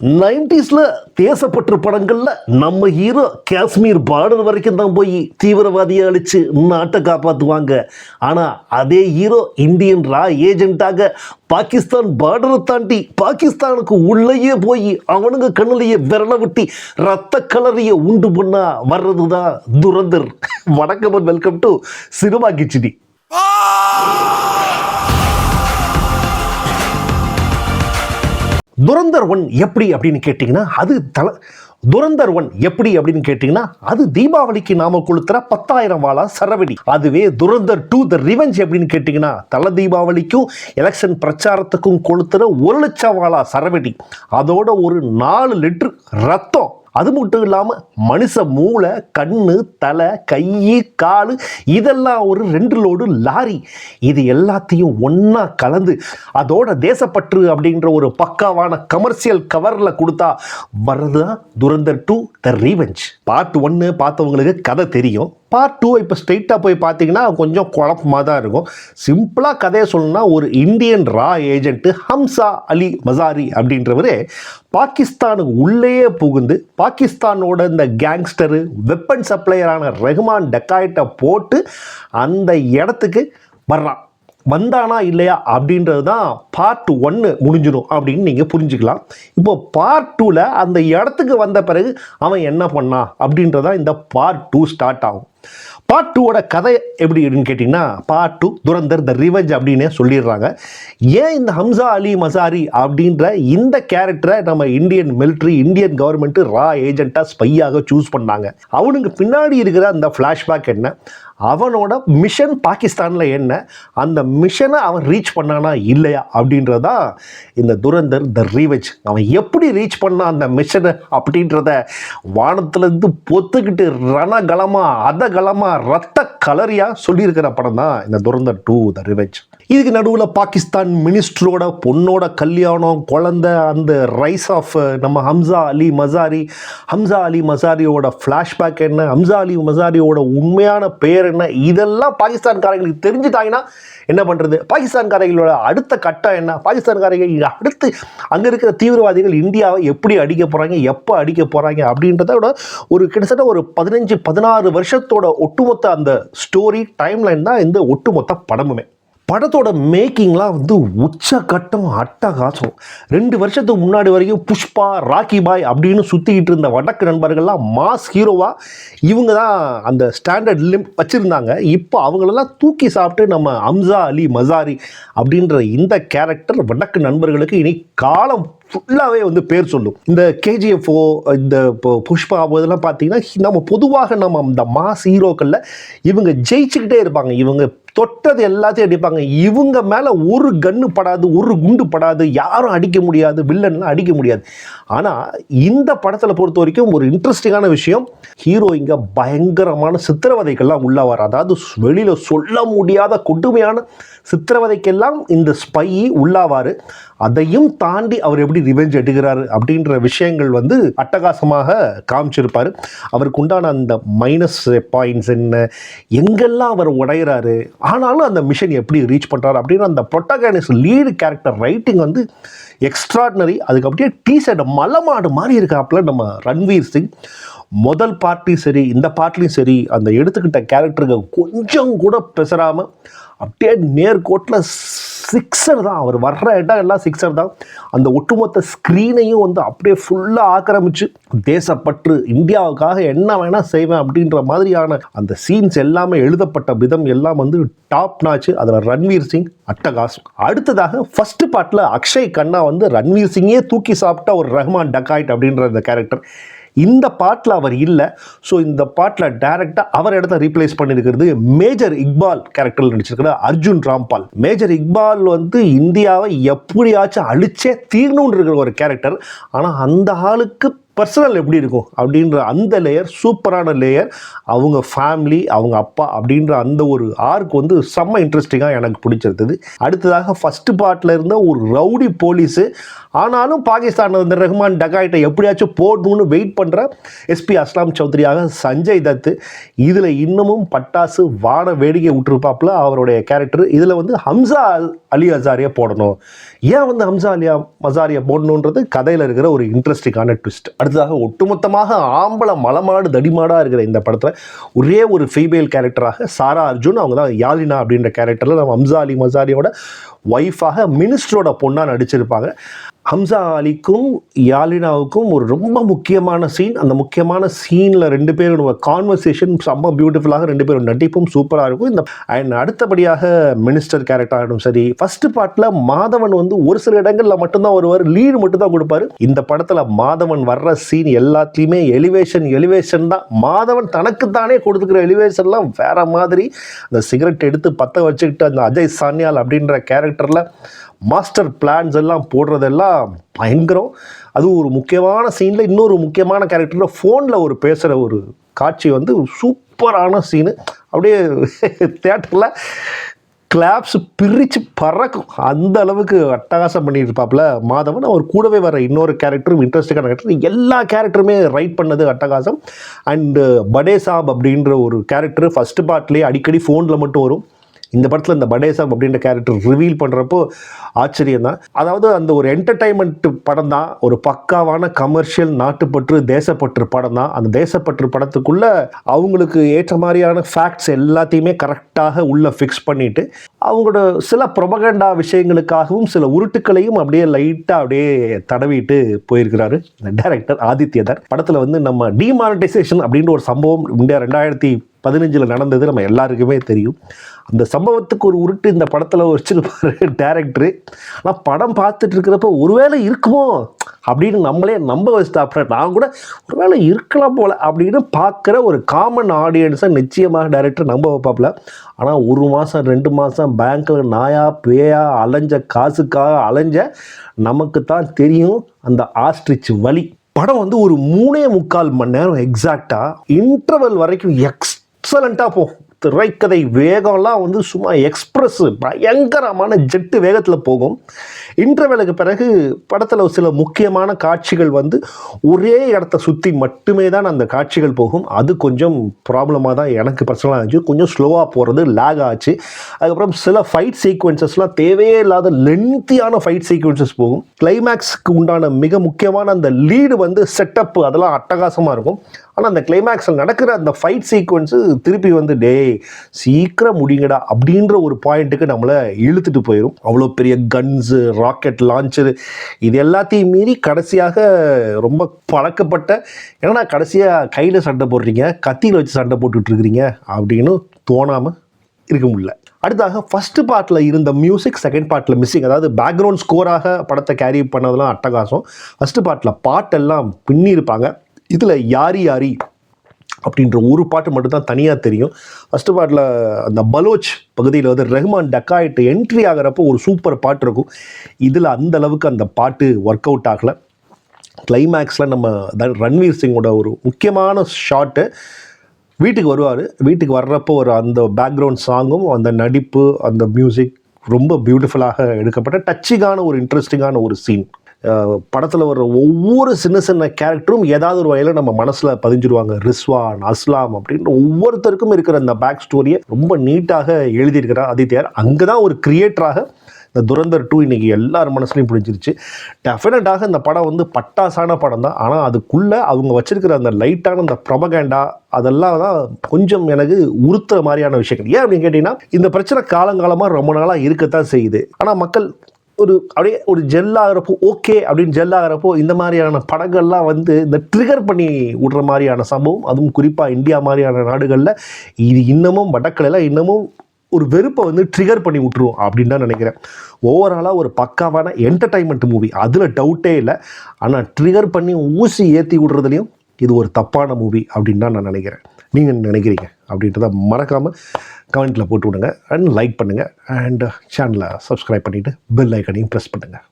90ஸ்ல தேசப்பற்று படங்கள்ல நம்ம ஹீரோ காஷ்மீர் பார்டர் வரைக்கும் தான் போய் தீவிரவாதியை அழிச்சு நாட்டை காப்பாற்றுவாங்க. ஆனா அதே ஹீரோ இந்தியன் ரா ஏஜென்ட்டாக பாகிஸ்தான் பார்டரை தாண்டி பாகிஸ்தானுக்கு உள்ளேயே போய் அவனுங்க கண்ணிலேயே விரல விட்டி ரத்த கலரிய உண்டு பண்ணா வர்றதுதான் துரந்தர். வணக்கம், welcome to cinema khichdi. Durandhar 1 எப்படி அப்படின்னு கேட்டிங்கன்னா அது தீபாவளிக்கு நாம கொளுத்துற 10,000 வாழா சரவெடி. அதுவே துரந்தர் 2 த ரிவெஞ்ச் அப்படின்னு கேட்டிங்கன்னா தல தீபாவளிக்கும் எலெக்ஷன் பிரச்சாரத்துக்கும் கொளுத்துற 1,00,000 வாழா சரவெடி. அதோட ஒரு 4 லிட்டர் ரத்தம். அது மட்டும் இல்லாமல் மனுஷ மூளை, கண்ணு, தலை, கை, கால் இதெல்லாம் ஒரு 2 லோடு லாரி. இது எல்லாத்தையும் ஒன்றா கலந்து அதோட தேசப்பற்று அப்படின்ற ஒரு பக்காவான கமர்ஷியல் கவரில் கொடுத்தா வர்றதுதான் துரந்தர் 2 த ரிவெஞ்ச். பார்ட் 1 பார்த்தவங்களுக்கு கதை தெரியும். பார்ட் 2 இப்போ ஸ்ட்ரெயிட்டாக போய் பார்த்தீங்கன்னா கொஞ்சம் குழப்பமாக தான் இருக்கும். சிம்பிளாக கதையை சொல்லணும்னா, ஒரு இந்தியன் ரா ஏஜென்ட்டு ஹம்சா அலி மசாரி அப்படின்றவரே பாகிஸ்தானுக்கு உள்ளேயே புகுந்து பாகிஸ்தானோட இந்த கேங்ஸ்டரு வெப்பன் சப்ளையரான ரஹ்மான் டக்காய்ட்டை போட்டு அந்த இடத்துக்கு வர்றான். வந்தானா இல்லையா அப்படின்றது தான் பார்ட் 1 முடிஞ்சிடும் அப்படின்னு நீங்கள் புரிஞ்சுக்கலாம். இப்போ பார்ட் 2ல் அந்த இடத்துக்கு வந்த பிறகு அவன் என்ன பண்ணான் அப்படின்றதான் இந்த பார்ட் 2 ஸ்டார்ட் ஆகும். பார்ட் 2ஓட கதை எப்படி அப்படின்னு கேட்டிங்கன்னா, பார்ட் 2 துரந்தர் த ரிவெஞ்ச் அப்படின்னே சொல்லிடுறாங்க. ஏன் இந்த ஹம்சா அலி மசாரி அப்படின்ற இந்த கேரக்டரை நம்ம இந்தியன் மிலிட்ரி, இந்தியன் கவர்மெண்ட்டு ரா ஏஜென்ட்டாக ஸ்பையாக சூஸ் பண்ணாங்க? அவனுக்கு பின்னாடி இருக்கிற அந்த ஃப்ளாஷ்பேக் என்ன, அவனோட மிஷன் பாகிஸ்தானில் என்ன, அந்த மிஷனை அவன் ரீச் பண்ணானா இல்லையா அப்படின்றதா இந்த துரந்தர் த ரிவெஞ்ச். அவன் எப்படி ரீச் பண்ணான் அந்த மிஷனை அப்படின்றத வானத்துலேருந்து பொத்துக்கிட்டு ரணகலமாக அதகலமாக ரத்த கலரியாக சொல்லியிருக்கிற படம் தான் இந்த துரந்தர் 2 த ரிவெஞ்ச். இதுக்கு நடுவில் பாகிஸ்தான் மினிஸ்டரோட பொண்ணோட கல்யாணம், குழந்தை, அந்த ரைஸ் ஆஃப் நம்ம ஹம்சா அலி மசாரியோட ஃப்ளாஷ்பேக் என்ன, ஹம்சா அலி மசாரியோட உண்மையான பெயர் என்ன, இதெல்லாம் பாகிஸ்தான்காரங்களுக்கு தெரிஞ்சுட்டாங்கன்னா என்ன பண்ணுறது? பாகிஸ்தான்காரங்களோட அடுத்த கட்டம் என்ன? பாகிஸ்தான்காரங்க அடுத்து அங்கே இருக்கிற தீவிரவாதிகள் இந்தியாவை எப்படி அடிக்க போகிறாங்க, எப்போ அடிக்க போகிறாங்க அப்படின்றதோட ஒரு கிட்டத்தட்ட ஒரு 15-16 வருஷத்தோட ஒட்டுமொத்த அந்த ஸ்டோரி டைம்லைன் தான் இந்த ஒட்டுமொத்த படமுமே. படத்தோட மேக்கிங்லாம் உச்சகட்டம், அட்டகாசம். 2 வருஷத்துக்கு முன்னாடி வரைக்கும் புஷ்பா, ராக்கி பாய் அப்படின்னு சுற்றிக்கிட்டு இருந்த வடக்கு நண்பர்கள்லாம் மாஸ் ஹீரோவாக இவங்க தான் அந்த ஸ்டாண்டர்ட் வச்சுருந்தாங்க. இப்போ அவங்களெல்லாம் தூக்கி சாப்பிட்டு நம்ம ஹம்சா அலி மசாரி அப்படின்ற இந்த கேரக்டர் வடக்கு நண்பர்களுக்கு இனி காலம் ஃபுல்லாகவே பேர் சொல்லும். இந்த கேஜிஎஃப்ஓ, இந்த புஷ்பா இதெல்லாம் பார்த்தீங்கன்னா நம்ம பொதுவாக நம்ம இந்த மாஸ் ஹீரோக்களில் இவங்க ஜெயிச்சுக்கிட்டே இருப்பாங்க. இவங்க தொட்டது எல்லாத்தையும் அடிப்பாங்க. இவங்க மேலே ஒரு கன்று படாது, ஒரு குண்டு படாது, யாரும் அடிக்க முடியாது, வில்லன்லாம் அடிக்க முடியாது. ஆனால் இந்த படத்தில் பொறுத்த வரைக்கும் ஒரு இன்ட்ரெஸ்டிங்கான விஷயம், ஹீரோ இங்கே பயங்கரமான சித்திரவதைக்கெல்லாம் உள்ளாவார். அதாவது வெளியில் சொல்ல முடியாத கொடுமையான சித்திரவதைக்கெல்லாம் இந்த ஸ்பை உள்ளாவார். அதையும் தாண்டி அவர் எப்படி ரிவெஞ்ச் எடுக்கிறாரு அப்படின்ற விஷயங்கள் அட்டகாசமாக காமிச்சிருப்பார். அவருக்கு உண்டான அந்த மைனஸ் பாயிண்ட்ஸ் என்ன, எங்கெல்லாம் அவர் உடையிறாரு, ஆனாலும் அந்த மிஷன் எப்படி ரீச் பண்ணுறாரு அப்படின்ற அந்த protagonist lead character writing extraordinary. அதுக்கு அப்படியே டீசர்ட் மலமாடு மாதிரி இருக்காப்புல நம்ம ரன்வீர் சிங். முதல் பார்ட்லையும் சரி, இந்த பார்ட்லையும் சரி, அந்த எடுத்துக்கிட்ட கேரக்டருக்கு கொஞ்சம் கூட பெசராமல் அப்படியே நேர்கோட்டில் சிக்ஸர் தான். அவர் வர்ற இடம் எல்லாம் சிக்ஸர் தான். அந்த ஒட்டுமொத்த ஸ்க்ரீனையும் அப்படியே ஃபுல்லாக ஆக்கிரமிச்சு தேசப்பற்று, இந்தியாவுக்காக என்ன வேணால் செய்வேன் அப்படின்ற மாதிரியான அந்த சீன்ஸ் எல்லாமே எழுதப்பட்ட விதம் எல்லாம் டாப் நாச்சு. அதில் ரன்வீர் சிங் அட்டகாசம். அடுத்ததாக ஃபர்ஸ்ட் பார்ட்டில் அக்ஷய் கண்ணா ரன்வீர் சிங்கே தூக்கி சாப்பிட்டா ஒரு ரஹ்மான் டக்காய்ட் அப்படின்ற அந்த கேரக்டர். இந்த பாட்டில் அவர் இல்லை. ஸோ இந்த பாட்டில் டைரக்டாக அவர் இடத்த ரீப்ளேஸ் பண்ணியிருக்கிறது மேஜர் இக்பால் கேரக்டரில் நடிச்சிருக்கிற அர்ஜுன் ராம்பால். மேஜர் இக்பால் இந்தியாவை எப்படியாச்சும் அழிச்சே தீரணுன்னு இருக்கிற ஒரு கேரக்டர். ஆனால் அந்த ஆளுக்கு பர்சனல் எப்படி இருக்கும் அப்படின்ற அந்த லேயர், சூப்பரான லேயர். அவங்க ஃபேமிலி, அவங்க அப்பா அப்படின்ற அந்த ஒரு ஆர்க் வந்து செம்ம இன்ட்ரெஸ்டிங்காக எனக்கு பிடிச்சிருந்தது. அடுத்ததாக ஃபஸ்ட்டு பார்ட்டில் இருந்த ஒரு ரவுடி போலீஸு, ஆனாலும் பாகிஸ்தான் வந்து ரஹ்மான் டகாய்ட்டை எப்படியாச்சும் போடணும்னு வெயிட் பண்ணுற எஸ்பி அஸ்லாம் சௌத்ரியாக சஞ்சய் தத். இதில் இன்னமும் பட்டாசு வாட வேடிக்கை விட்டுருப்பாப்புல அவருடைய கேரக்டர். இதில் வந்து ஹம்சா அலி அசாரியா போடணும். ஏன் வந்து ஹம்சா அலி அசாரியா போடணுன்றது கதையில் இருக்கிற ஒரு இன்ட்ரெஸ்டிங்கான ட்விஸ்ட். அடுத்ததாக ஒட்டுமொத்தமாக ஆம்பளை மலமாடு தடிமாடாக இருக்கிற இந்த படத்தில் ஒரே ஒரு ஃபீமேல் கேரக்டராக சாரா அர்ஜுன், அவங்க தான் யாலினா அப்படின்ற கேரக்டரில் நம்ம ஹம்சா அலி மசாரியோட ஒய்ஃபாக மினிஸ்டரோட பொண்ணாக நடிச்சிருப்பாங்க. ஹம்சா அலிக்கும் யாலினாவுக்கும் ஒரு ரொம்ப முக்கியமான சீன். அந்த முக்கியமான சீனில் ரெண்டு பேரோட கான்வர்சேஷன் செம்ம பியூட்டிஃபுல்லாக, ரெண்டு பேரும் நடிப்பும் சூப்பராக இருக்கும். இந்த அண்ட் அடுத்தபடியாக மினிஸ்டர் கேரக்டராகட்டும் சரி, ஃபர்ஸ்ட் பார்ட்டில் மாதவன் வந்து ஒரு சில இடங்களில் மட்டும்தான் வருவார், லீடு மட்டும் தான் கொடுப்பாரு. இந்த படத்தில் மாதவன் வர்ற சீன் எல்லாத்துலேயுமே எலிவேஷன் தான். மாதவன் தனக்குத்தானே கொடுத்துக்கிற எலிவேஷன்லாம் வேற மாதிரி. அந்த சிகரெட் எடுத்து பற்ற வச்சுக்கிட்டு அந்த அஜய் சான்யால் அப்படின்ற கேரக்டரில் மாஸ்டர் பிளான்ஸ் எல்லாம் போடுறதெல்லாம் பயங்கரம். அதுவும் ஒரு முக்கியமான சீனில் இன்னொரு முக்கியமான கேரக்டரில் ஃபோனில் ஒரு பேசுகிற ஒரு காட்சி வந்து சூப்பரான சீனு. அப்படியே தியேட்டரில் கிளாப்ஸ் பிரித்து பறக்கும், அந்த அளவுக்கு அட்டகாசம் பண்ணியிருப்பாப்புல மாதவன். அவர் கூடவே வர இன்னொரு கேரக்டரும் இன்ட்ரெஸ்டிங்கான கேரக்டர். எல்லா கேரக்டருமே ரைட் பண்ணது அட்டகாசம். அண்டு படே சாப் அப்படின்ற ஒரு கேரக்டர் ஃபஸ்ட்டு பார்ட்லேயே அடிக்கடி ஃபோனில் மட்டும் வரும். இந்த படத்தில் இந்த படே சாப் அப்படின்ற கேரக்டர் ரிவீல் பண்ணுறப்போ ஆச்சரியம் தான். அதாவது அந்த ஒரு என்டர்டைன்மெண்ட் படம் தான், ஒரு பக்காவான கமர்ஷியல் நாட்டுப்பற்று தேசப்பற்று படம் தான். அந்த தேசப்பற்று படத்துக்குள்ளே அவங்களுக்கு ஏற்ற மாதிரியான ஃபேக்ட்ஸ் எல்லாத்தையுமே கரெக்டாக உள்ளே ஃபிக்ஸ் பண்ணிவிட்டு அவங்களோட சில ப்ரொபகண்டா விஷயங்களுக்காகவும் சில உருட்டுக்களையும் அப்படியே லைட்டாக அப்படியே தடவிட்டு போயிருக்கிறாரு இந்த டைரக்டர் ஆதித்யதர். படத்தில் வந்து நம்ம டிமானிட்டைசேஷன் அப்படின்ற ஒரு சம்பவம் இந்தியா 2015 நடந்தது நம்ம எல்லாருக்குமே தெரியும். அந்த சம்பவத்துக்கு ஒரு உருட்டு இந்த படத்தில் வச்சிருப்பாரு டைரக்டரு. ஆனால் படம் பார்த்துட்டு இருக்கிறப்ப ஒருவேளை இருக்குமோ அப்படின்னு நம்மளே நம்ப வச்சுட்டு, அப்புறம் நான் கூட ஒருவேளை இருக்கலாம் போல் அப்படின்னு பார்க்குற ஒரு காமன் ஆடியன்ஸை நிச்சயமாக டைரக்டர் நம்ப வைப்பாப்புல. ஆனால் 1 மாதம் 2 மாதம் பேங்க்கில் நாயா பேயா காசுக்காக அலைஞ்ச நமக்கு தான் தெரியும் அந்த ஆஸ்ட்ரிச் வலி. படம் வந்து ஒரு 3.25 மணி நேரம் எக்ஸாக்டாக இன்டர்வல் வரைக்கும் எக்ஸலண்ட்டாக போகும். திரைக்கதை வேகம்லாம் வந்து சும்மா எக்ஸ்பிரஸ் பயங்கரமான ஜெட்டு வேகத்தில் போகும். இன்டர்வெலுக்கு பிறகு படத்தில் சில முக்கியமான காட்சிகள் வந்து ஒரே இடத்த சுற்றி மட்டுமே தான் அந்த காட்சிகள் போகும். அது கொஞ்சம் ப்ராப்ளமாக தான் எனக்கு பர்சனலாக இருந்துச்சு. கொஞ்சம் ஸ்லோவாக போகிறது, லேக் ஆச்சு. அதுக்கப்புறம் சில ஃபைட் சீக்வன்சஸ்லாம் தேவையே இல்லாத லென்த்தியான ஃபைட் சீக்வன்சஸ் போகும். கிளைமேக்ஸுக்கு உண்டான மிக முக்கியமான அந்த லீடு வந்து செட்டப் அதெல்லாம் அட்டகாசமாக இருக்கும். ஆனால் அந்த கிளைமேக்ஸில் நடக்கிற அந்த ஃபைட் சீக்வன்ஸு திருப்பி வந்து சீக்கிரம் முடிங்கடா அப்படின்ற ஒரு பாயிண்ட்டுக்கு நம்மளை இழுத்துட்டு போயிடும். அவ்வளோ பெரிய கன்ஸு, ராக்கெட் லான்ச்சரு, இது எல்லாத்தையும் மீறி கடைசியாக ரொம்ப பழக்கப்பட்ட, ஏன்னா கடைசியாக கையில் சண்டை போடுறீங்க, கத்தியில் வச்சு சண்டை போட்டுட்ருக்கிறீங்க அப்படின்னு தோணாமல் இருக்க முடியல. அடுத்தாக ஃபஸ்ட்டு பார்ட்டில் இருந்த மியூசிக் செகண்ட் பார்ட்டில் மிஸ்ஸிங். அதாவது பேக்ரவுண்ட் ஸ்கோராக படத்தை கேரி பண்ணதெல்லாம் அட்டகாசம். ஃபஸ்ட்டு பார்ட்டில் பாட்டெல்லாம் பின்னிருப்பாங்க. இதில் யாரி யாரி அப்படின்ற ஒரு பாட்டு மட்டும்தான் தனியாக தெரியும். ஃபஸ்ட்டு பாட்டில் அந்த பலோச் பகுதியில் வந்து ரஹ்மான் டக்காய்ட்டு என்ட்ரி ஆகிறப்போ ஒரு சூப்பர் பாட்டு இருக்கும். இதில் அந்த அளவுக்கு அந்த பாட்டு ஒர்க் அவுட் ஆகலை. கிளைமேக்ஸில் நம்ம ரன்வீர் சிங்கோட ஒரு முக்கியமான ஷாட்டு, வீட்டுக்கு வருவார், வீட்டுக்கு வர்றப்போ ஒரு அந்த பேக்ரவுண்ட் சாங்கும் அந்த நடிப்பு அந்த மியூசிக் ரொம்ப பியூட்டிஃபுல்லாக எடுக்கப்பட்ட டச்சிங்கான ஒரு இன்ட்ரெஸ்டிங்கான ஒரு சீன். படத்தில் வர்ற ஒவ்வொரு சின்ன சின்ன கேரக்டரும் ஏதாவது ஒரு வகையில் நம்ம மனசில் பதிஞ்சிருவாங்க. ரிஸ்வான், அஸ்லாம் அப்படின்ற ஒவ்வொருத்தருக்கும் இருக்கிற அந்த பேக் ஸ்டோரியை ரொம்ப நீட்டாக எழுதியிருக்கிறார் ஆதித்யர். அங்கே தான் ஒரு கிரியேட்டராக இந்த துரந்தர் 2 இன்றைக்கி எல்லார் மனசுலையும் பிடிச்சிருச்சு. டெஃபினட்டாக இந்த படம் வந்து பட்டாசான படம் தான். ஆனால் அதுக்குள்ளே அவங்க வச்சிருக்கிற அந்த லைட்டான அந்த ப்ரொபகேண்டா அதெல்லாம் தான் கொஞ்சம் எனக்கு உறுத்துற மாதிரியான விஷயங்கள். ஏன் அப்படின்னு கேட்டிங்கன்னா, இந்த பிரச்சனை காலங்காலமாக ரொம்ப நாளாக இருக்கத்தான் செய்யுது. ஆனால் மக்கள் அப்படியே ஒரு ஜெல்லாகிறப்போ ஓகே அப்படின்னு ஜெல்லாகிறப்போ இந்த மாதிரியான படங்கள்லாம் வந்து இந்த ட்ரிகர் பண்ணி விடுற மாதிரியான சம்பவம், அதுவும் குறிப்பாக இந்தியா மாதிரியான நாடுகளில் இது இன்னமும் வடக்கலையில் இன்னமும் ஒரு வெறுப்பை வந்து ட்ரிகர் பண்ணி விட்டுருவோம் அப்படின்னு தான் நினைக்கிறேன். ஓவராலாக ஒரு பக்காவான என்டர்டைன்மெண்ட் மூவி, அதில் டவுட்டே இல்லை. ஆனால் ட்ரிகர் பண்ணி ஊசி ஏற்றி விடுறதுலையும் இது ஒரு தப்பான மூவி அப்படின்னு தான் நான் நினைக்கிறேன். நீங்கள் நினைக்கிறீங்க அப்படின்றத மறக்காமல் கமெண்ட்டில் போட்டு விடுங்க. அண்ட் லைக் பண்ணுங்கள். அண்ட் சேனலை சப்ஸ்கிரைப் பண்ணிவிட்டு பெல் ஐக்கனையும் ப்ரெஸ் பண்ணுங்கள்.